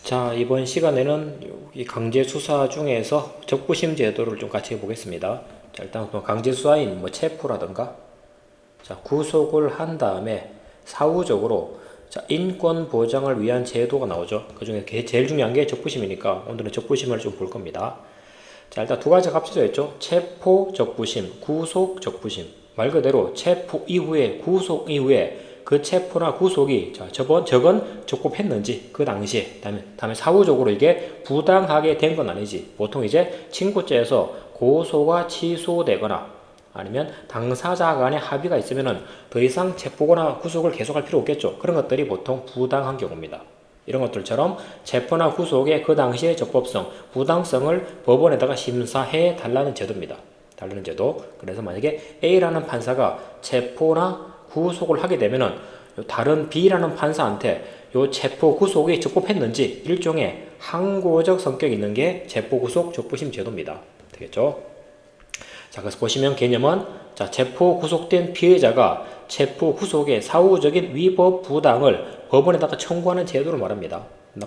자, 이번 시간에는 이 강제 수사 중에서 적부심 제도를 좀 같이 해보겠습니다. 자, 일단 강제 수사인 체포라든가, 자, 구속을 한 다음에 사후적으로 자, 인권 보장을 위한 제도가 나오죠. 그 중에 제일 중요한 게 적부심이니까 오늘은 적부심을 좀 볼 겁니다. 자, 일단 두 가지가 합쳐져 있죠. 체포 적부심, 구속 적부심. 말 그대로 체포 이후에, 구속 이후에 그 체포나 구속이 저건 적법했는지 그 당시에, 다음에 사후적으로 이게 부당하게 된 건 아니지. 보통 이제 친구죄에서 고소가 취소되거나 아니면 당사자 간의 합의가 있으면은 더 이상 체포거나 구속을 계속할 필요 없겠죠. 그런 것들이 보통 부당한 경우입니다. 이런 것들처럼 체포나 구속의 그 당시의 적법성, 부당성을 법원에다가 심사해 달라는 제도입니다. 달라는 제도. 그래서 만약에 A라는 판사가 체포나 구속을 하게 되면은 다른 B라는 판사한테 요 체포 구속이 적법했는지 일종의 항고적 성격이 있는 게 체포 구속 적부심 제도입니다. 되겠죠? 자, 그래서 보시면 개념은 자, 체포 구속된 피해자가 체포 구속의 사후적인 위법 부당을 법원에다가 청구하는 제도를 말합니다.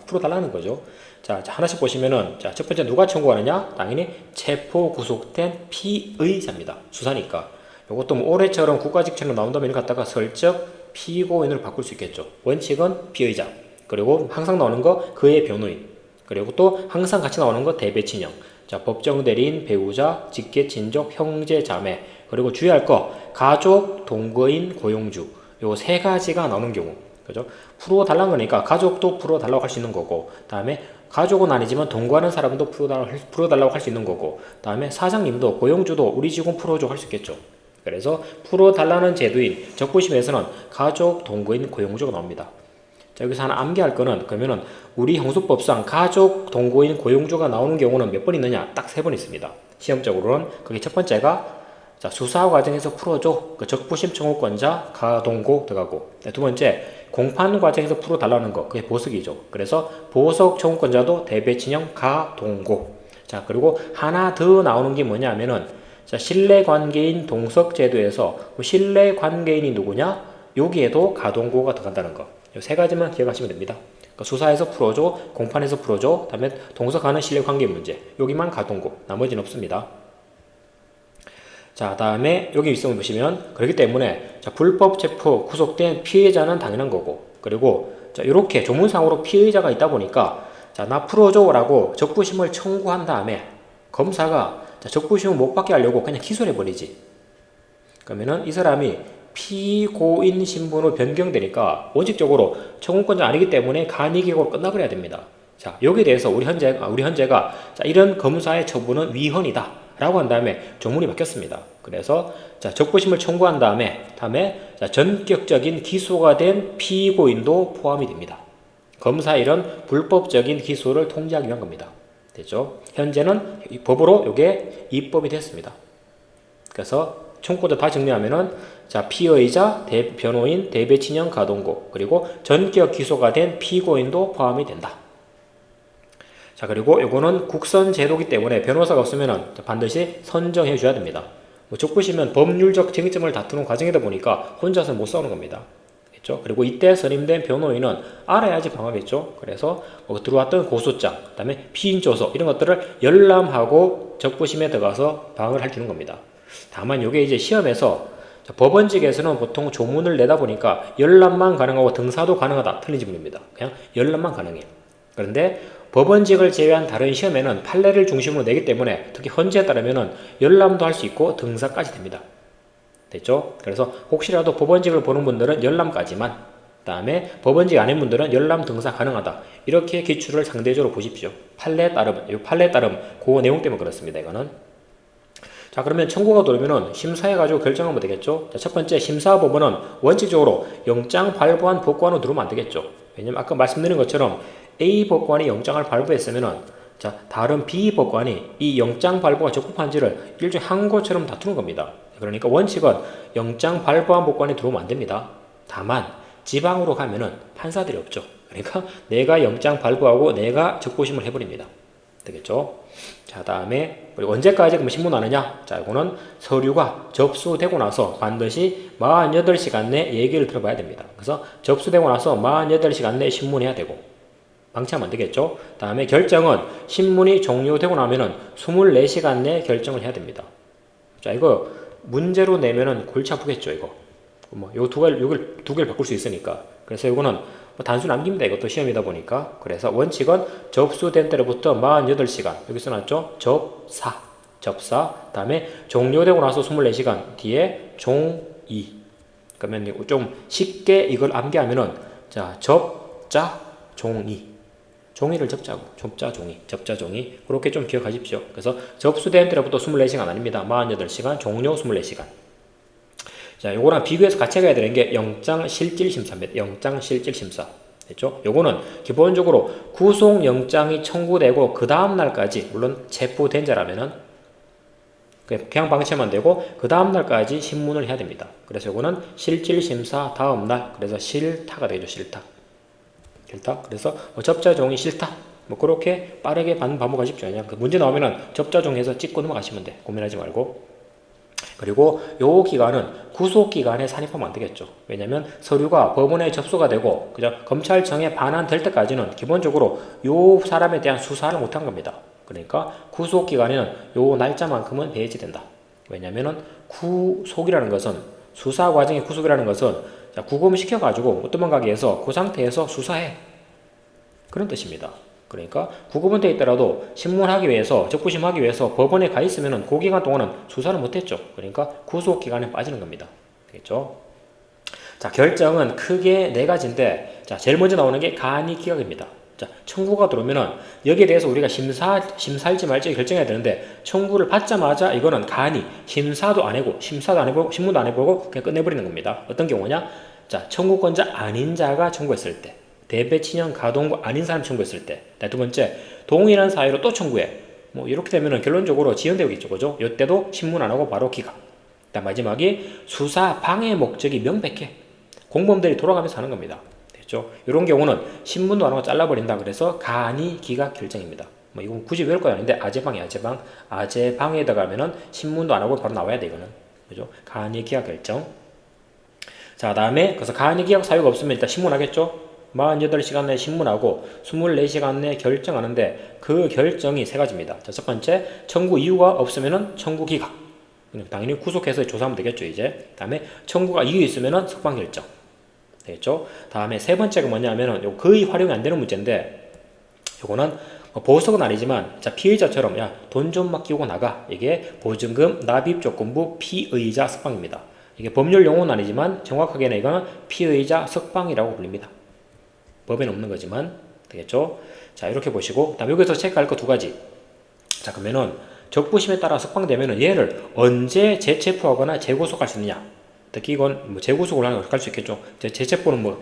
풀어달라는 거죠. 자, 하나씩 보시면은 자, 첫 번째 누가 청구하느냐? 당연히 체포 구속된 피의자입니다. 수사니까. 이것도 올해처럼 국가직책으로 나온다면 이걸 갖다가 슬쩍 피고인으로 바꿀 수 있겠죠. 원칙은 피의자. 그리고 항상 나오는 거 그의 변호인. 그리고 또 항상 같이 나오는 거 대배친형. 자, 법정 대리인, 배우자, 직계 친족, 형제, 자매. 그리고 주의할 거 가족, 동거인, 고용주. 요 세 가지가 나오는 경우. 그죠? 풀어달라는 거니까 가족도 풀어달라고 할 수 있는 거고, 다음에 가족은 아니지만 동거하는 사람도 풀어달라고 할 수 있는 거고, 다음에 사장님도 고용주도 우리 직원 풀어줘 할 수 있겠죠. 그래서 풀어달라는 제도인 적부심에서는 가족, 동거인, 고용주가 나옵니다. 자, 여기서 하나 암기할 거는 그러면은 우리 형소법상 가족, 동거인, 고용주가 나오는 경우는 몇 번 있느냐? 딱 3번 있습니다. 시험적으로는 그게 첫 번째가 자, 수사 과정에서 풀어줘. 그 적부심 청구권자 가동고 들어가고. 두 번째 공판 과정에서 풀어달라는 거. 그게 보석이죠. 그래서 보석 청구권자도 대배친형 가동고. 자, 그리고 하나 더 나오는 게 뭐냐면은 자, 신뢰관계인 동석제도에서 신뢰관계인이 누구냐? 여기에도 가동고가 들어간다는 거. 이 세 가지만 기억하시면 됩니다. 그러니까 수사에서 풀어줘, 공판에서 풀어줘, 다음에 동석하는 신뢰관계 문제. 여기만 가동고, 나머지는 없습니다. 자, 다음에 여기 일성을 보시면 그렇기 때문에 자, 불법 체포 구속된 피해자는 당연한 거고, 그리고 자, 이렇게 조문상으로 피해자가 있다 보니까 자, 나 풀어줘라고 적부심을 청구한 다음에 검사가 자, 적부심을 못 받게 하려고 그냥 기소를 해버리지. 그러면은 이 사람이 피고인 신분으로 변경되니까 원칙적으로 청구권자 아니기 때문에 간이기고로 끝나버려야 됩니다. 자, 여기에 대해서 우리 헌재가 자, 이런 검사의 처분은 위헌이다 라고 한 다음에 조문이 바뀌었습니다. 그래서 자, 적부심을 청구한 다음에 자, 전격적인 기소가 된 피고인도 포함이 됩니다. 검사의 이런 불법적인 기소를 통제하기 위한 겁니다. 됐죠? 현재는 법으로 이게 입법이 됐습니다. 그래서 청구권자 다 정리하면은 자, 피의자, 변호인, 대배친형, 가동고, 그리고 전격 기소가 된 피고인도 포함이 된다. 자, 그리고 요거는 국선 제도기 때문에 변호사가 없으면은 반드시 선정해 줘야 됩니다. 적부심은 법률적 쟁점을 다투는 과정이다 보니까 혼자서 못 싸우는 겁니다. 그렇죠? 그리고 이때 선임된 변호인은 알아야지 방어하겠죠. 그래서 들어왔던 고소장, 그다음에 피인조서 이런 것들을 열람하고 적부심에 들어가서 방어를 할 수 있는 겁니다. 다만 이게 이제 시험에서 법원직에서는 보통 조문을 내다 보니까 열람만 가능하고 등사도 가능하다. 틀린 지문입니다. 그냥 열람만 가능해요. 그런데 법원직을 제외한 다른 시험에는 판례를 중심으로 내기 때문에 특히 헌재에 따르면 열람도 할 수 있고 등사까지 됩니다. 됐죠? 그래서 혹시라도 법원직을 보는 분들은 열람까지만, 다음에 법원직 아닌 분들은 열람 등사 가능하다. 이렇게 기출을 상대적으로 보십시오. 판례에 따름, 그 내용 때문에 그렇습니다. 이거는. 자, 그러면 청구가 들어오면은 심사해가지고 결정하면 되겠죠? 자, 첫 번째 심사법원은 원칙적으로 영장 발부한 법관으로 들어오면 안 되겠죠? 왜냐면 아까 말씀드린 것처럼 A 법관이 영장을 발부했으면은 자, 다른 B 법관이 이 영장 발부가 적법한지를 일종의 항고처럼 다투는 겁니다. 그러니까 원칙은 영장 발부한 법관이 들어오면 안 됩니다. 다만 지방으로 가면은 판사들이 없죠. 그러니까 내가 영장 발부하고 내가 적부심을 해버립니다. 되겠죠? 자, 다음에 우리 언제까지 그럼 신문하느냐? 자, 이거는 서류가 접수되고 나서 반드시 48시간 내 얘기를 들어봐야 됩니다. 그래서 접수되고 나서 48시간 내 신문해야 되고, 방치하면 안 되겠죠. 다음에 결정은 신문이 종료되고 나면은 24시간 내에 결정을 해야 됩니다. 자, 이거 문제로 내면은 골치 아프겠죠, 이거. 요 두 개를 바꿀 수 있으니까. 그래서 이거는 단수 남깁니다. 이것도 시험이다 보니까. 그래서 원칙은 접수된 때로부터 48시간. 여기 써놨죠? 접사. 다음에 종료되고 나서 24시간 뒤에 종이. 그러면 좀 쉽게 이걸 암기하면은, 자, 접자, 종이. 종이를 접자고, 접자, 종이. 그렇게 좀 기억하십시오. 그래서 접수된 때로부터 24시간 아닙니다. 48시간, 종료 24시간. 자, 요거랑 비교해서 같이 가야 되는 게 영장실질심사입니다. 영장실질심사. 됐죠? 요거는 기본적으로 구속영장이 청구되고 그 다음날까지, 물론 체포된 자라면은 그냥 방치하면 되고 그 다음날까지 신문을 해야 됩니다. 그래서 요거는 실질심사 다음날, 그래서 실타가 되죠. 실타. 그래서 접자종이 실타. 그렇게 빠르게 반복하십시오. 그냥 그 문제 나오면은 접자종에서 찍고 넘어가시면 돼. 고민하지 말고. 그리고 요 기간은 구속기간에 산입하면 안 되겠죠. 왜냐면 서류가 법원에 접수가 되고 그죠? 검찰청에 반환될 때까지는 기본적으로 요 사람에 대한 수사를 못한 겁니다. 그러니까 구속기간에는 요 날짜만큼은 배제된다. 왜냐면은 구속이라는 것은, 수사 과정의 구속이라는 것은 구금시켜가지고 못 도망가게 해서 그 상태에서 수사해. 그런 뜻입니다. 그러니까 구금은 돼 있더라도 신문하기 위해서, 적부심하기 위해서 법원에 가 있으면 그 기간 동안은 수사를 못했죠. 그러니까 구속기간에 빠지는 겁니다. 되겠죠? 자, 결정은 크게 네 가지인데, 자, 제일 먼저 나오는 게 간이기각입니다. 자, 청구가 들어오면은 여기에 대해서 우리가 심사할지 말지 결정해야 되는데, 청구를 받자마자 이거는 간이 심사도 안 해보고 신문도 안 해보고 그냥 끝내버리는 겁니다. 어떤 경우냐? 자, 청구권자 아닌 자가 청구했을 때, 대배 친형 가동부 아닌 사람 청구했을 때, 두 번째 동일한 사유로 또 청구해. 이렇게 되면은 결론적으로 지연되겠죠, 그죠? 이때도 신문 안 하고 바로 기각. 마지막이 수사 방해 목적이 명백해. 공범들이 돌아가면서 하는 겁니다. 됐죠? 이런 경우는 신문도 안 하고 잘라버린다. 그래서 간이 기각 결정입니다. 이건 굳이 외울 건 아닌데, 아재방에 들어가면은 신문도 안 하고 바로 나와야 돼, 이거는. 그죠? 간이 기각 결정. 자, 다음에 그래서 간이 기각 사유가 없으면 일단 신문하겠죠? 48시간 내에 신문하고 24시간 내에 결정하는데, 그 결정이 세 가지입니다. 자, 첫 번째, 청구 이유가 없으면은 청구 기각. 당연히 구속해서 조사하면 되겠죠, 이제. 다음에 청구가 이유 있으면은 석방 결정. 되겠죠? 다음에 세 번째가 뭐냐면은 거의 활용이 안 되는 문제인데, 요거는 보석은 아니지만, 자, 피의자처럼 야, 돈 좀 맡기고 나가. 이게 보증금 납입 조건부 피의자 석방입니다. 이게 법률 용어는 아니지만 정확하게는 이거는 피의자 석방이라고 불립니다. 법에는 없는 거지만. 되겠죠? 자, 이렇게 보시고, 다음 여기서 체크할 거 두 가지. 자, 그러면은 적부심에 따라 석방되면은 얘를 언제 재체포하거나 재구속할 수 있느냐? 특히 이건 재구속을 할 수 있겠죠. 재체포는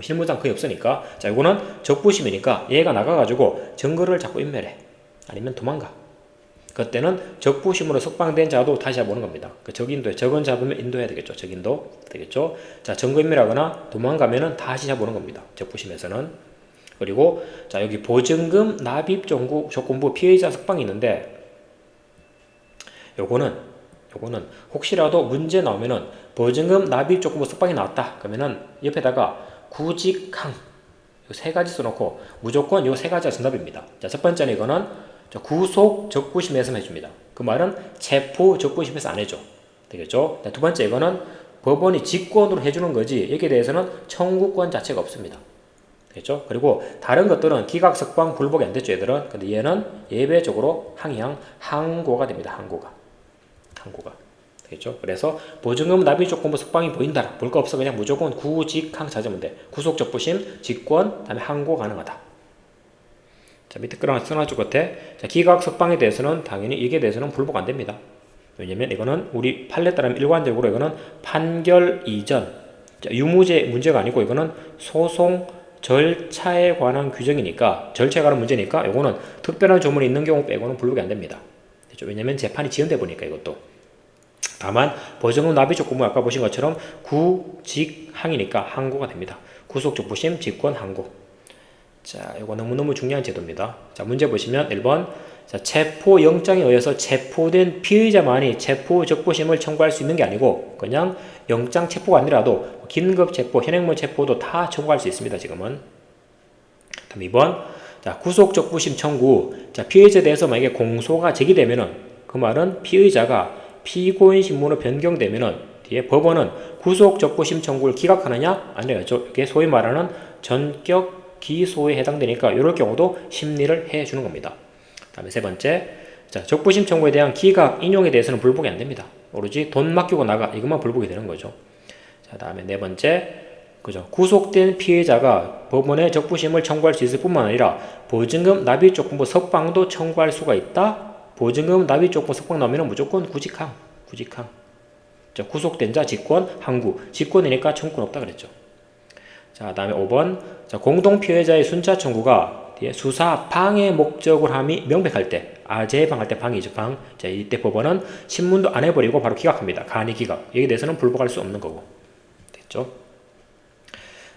실무상 거의 없으니까. 자, 이거는 적부심이니까 얘가 나가가지고 증거를 자꾸 인멸해. 아니면 도망가. 그때는 적부심으로 석방된 자도 다시 해보는 겁니다. 그 적인도에, 적은 잡으면 인도해야 되겠죠. 적인도. 되겠죠? 자, 증거인멸하거나 도망가면은 다시 해보는 겁니다. 적부심에서는. 그리고, 자, 여기 보증금 납입 조건부 피해자 석방이 있는데, 요거는 혹시라도 문제 나오면은 보증금 납입 조건부 석방이 나왔다. 그러면은 옆에다가 구직항. 요 세 가지 써놓고 무조건 요 세 가지가 정답입니다. 자, 첫 번째는 이거는 구속 적부심에서만 해줍니다. 그 말은 체포 적부심에서 안 해줘. 되겠죠? 두 번째, 이거는 법원이 직권으로 해주는 거지, 여기에 대해서는 청구권 자체가 없습니다. 되겠죠? 그리고 다른 것들은 기각, 석방, 불복이 안 됐죠, 얘들은. 근데 얘는 예외적으로 항고가 됩니다. 항고가. 되겠죠? 그래서 보증금 납입 조건부 석방이 보인다. 볼 거 없어. 그냥 무조건 구직항 찾으면 돼. 구속 적부심, 직권, 다음에 항고 가능하다. 자, 밑에 거랑 써놔줄 것 같아. 자, 기각 석방에 대해서는 당연히 이게 대해서는 불복 안 됩니다. 왜냐면 이거는 우리 판례 따르면 일관적으로 이거는 판결 이전, 자, 유무죄 문제가 아니고 이거는 소송 절차에 관한 규정이니까, 절차에 관한 문제니까 이거는 특별한 조문이 있는 경우 빼고는 불복이 안 됩니다. 그렇죠? 왜냐면 재판이 지연돼 보니까 이것도. 다만 보증금 납입 조건부 아까 보신 것처럼 구직항이니까 항고가 됩니다. 구속 적부심, 직권, 항고. 자, 이거 너무너무 중요한 제도입니다. 자, 문제 보시면 1번. 자, 체포 영장에 의해서 체포된 피의자만이 체포 적부심을 청구할 수 있는 게 아니고, 그냥 영장 체포가 아니라도 긴급 체포, 현행범 체포도 다 청구할 수 있습니다, 지금은. 다음 2번. 자, 구속 적부심 청구. 자, 피의자에 대해서 만약에 공소가 제기되면은 그 말은 피의자가 피고인 신문으로 변경되면은 뒤에 법원은 구속 적부심 청구를 기각하느냐 아니죠. 이게 소위 말하는 전격 기소에 해당되니까 이럴 경우도 심리를 해주는 겁니다. 다음에 세 번째, 자, 적부심 청구에 대한 기각 인용에 대해서는 불복이 안 됩니다. 오로지 돈 맡기고 나가 이것만 불복이 되는 거죠. 자, 다음에 네 번째, 그죠. 구속된 피해자가 법원에 적부심을 청구할 수 있을 뿐만 아니라 보증금, 납입조건부, 석방도 청구할 수가 있다. 보증금, 납입조건부, 석방 나오면 무조건 구직항. 자, 구속된 자 직권, 항구. 직권이니까 청구는 없다 그랬죠. 자, 다음에 5번. 자, 공동 피해자의 순차 청구가 뒤에 수사 방해 목적을 함이 명백할 때, 재방할 때 방이죠, 방. 자, 이때 법원은 신문도 안 해버리고 바로 기각합니다. 간이 기각. 여기에 대해서는 불복할 수 없는 거고. 됐죠?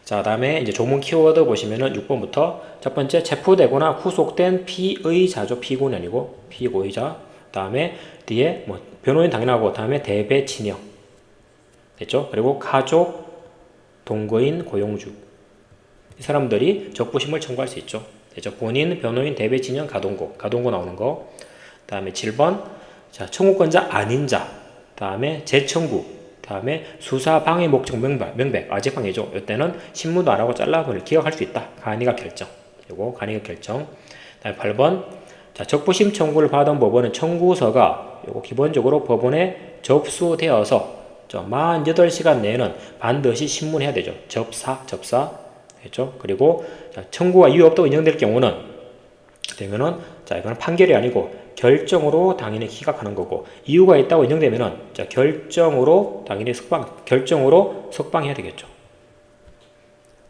자, 다음에 이제 조문 키워드 보시면은 6번부터 첫 번째, 체포되거나 구속된 피의자죠. 피고는 아니고 피고의자. 다음에 뒤에 뭐 변호인 당연하고, 다음에 대배 친형. 됐죠? 그리고 가족, 동거인, 고용주. 이 사람들이 적부심을 청구할 수 있죠. 됐죠? 본인, 변호인, 대배 친형, 가동고 나오는 거. 다음에 7번. 자, 청구권자 아닌 자. 다음에 재청구. 다음에 수사 방해 목적 명백, 재방해죠. 이때는 신문도 안 하고 잘라버릴 기각할 수 있다. 간이가 결정. 요거 간이가 결정. 다음에 8번. 자, 적부심 청구를 받은 법원은 청구서가 요거 기본적으로 법원에 접수되어서 48시간 내에는 반드시 신문해야 되죠. 접사. 됐죠? 그리고 자, 청구가 이유 없다고 인정될 경우는 되면은 자, 이거는 판결이 아니고 결정으로 당연히 기각하는 거고, 이유가 있다고 인정되면은 자, 결정으로 당연히 결정으로 석방해야 되겠죠.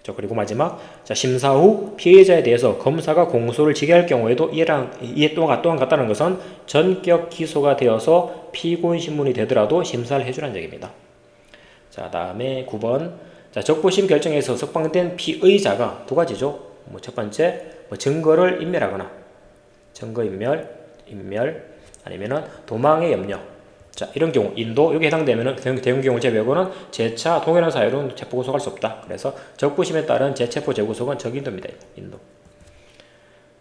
자, 그리고 마지막, 자, 심사 후 피해자에 대해서 검사가 공소를 지게할 경우에도 이에 또한 같다는 것은 전격 기소가 되어서 피고인 신문이 되더라도 심사를 해주라는 얘기입니다. 자, 다음에 9번. 자, 적부심 결정에서 석방된 피의자가 두 가지죠. 뭐 첫 번째, 뭐 증거를 인멸하거나, 증거인멸, 아니면은 도망의 염려. 자, 이런 경우, 인도, 여기 해당되면은 대형경우 제외하고는 재차 동일한 사유로 체포 구속할 수 없다. 그래서 적부심에 따른 재체포 재구속은 적인도입니다. 인도.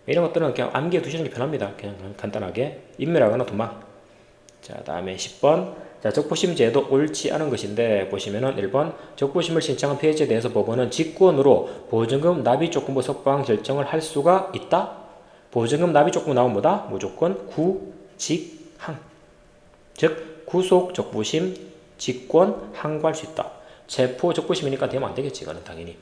이런 것들은 그냥 암기해 두시는 게 편합니다. 그냥 간단하게. 인멸하거나 도망. 자, 다음에 10번. 자, 적부심 제도 옳지 않은 것인데, 보시면은 1번. 적부심을 신청한 피해자에 대해서 법원은 직권으로 보증금, 납입조건부 석방 결정을 할 수가 있다. 보증금, 납입조건부 나오면 뭐다? 무조건 구직항. 즉 구속, 적부심, 직권, 항고할 수 있다. 체포, 적부심이니까 되면 안 되겠지. 이거는 당연히.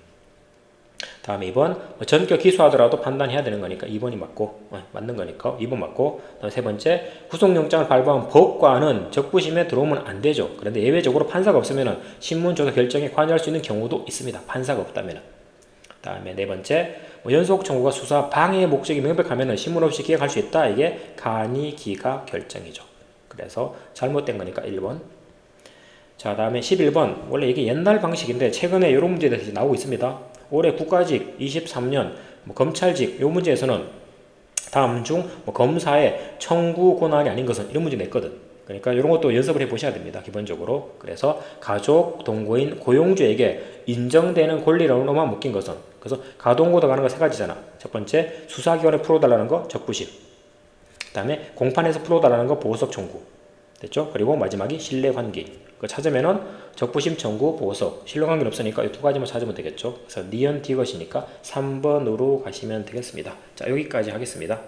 다음에 2번. 전격 기소하더라도 판단해야 되는 거니까 2번이 맞고, 맞는 거니까 2번 맞고. 다음 세 번째, 구속영장을 발부한 법관은 적부심에 들어오면 안 되죠. 그런데 예외적으로 판사가 없으면 신문 조사 결정에 관여할 수 있는 경우도 있습니다. 판사가 없다면. 다음에 네 번째, 연속 청구가 수사 방해 목적이 명백하면 신문 없이 기각할 수 있다. 이게 간이 기각 결정이죠. 그래서 잘못된 거니까 1번. 자, 다음에 11번. 원래 이게 옛날 방식인데 최근에 이런 문제에 대해서 나오고 있습니다. 올해 국가직 23년 검찰직 요 문제에서는 다음 중 검사의 청구 권한이 아닌 것은 이런 문제 냈거든. 그러니까 이런 것도 연습을 해 보셔야 됩니다. 기본적으로. 그래서 가족, 동거인, 고용주에게 인정되는 권리로만 묶인 것은, 그래서 가동고도 가는 거 세 가지잖아. 첫 번째, 수사기관에 풀어달라는 거 적부심. 그 다음에 공판에서 풀어달라는 거 보석 청구. 됐죠? 그리고 마지막이 신뢰관계. 그거 찾으면은 적부심 청구, 보석. 신뢰관계는 없으니까 이 두 가지만 찾으면 되겠죠. 그래서 니언 디귿이니까 3번으로 가시면 되겠습니다. 자, 여기까지 하겠습니다.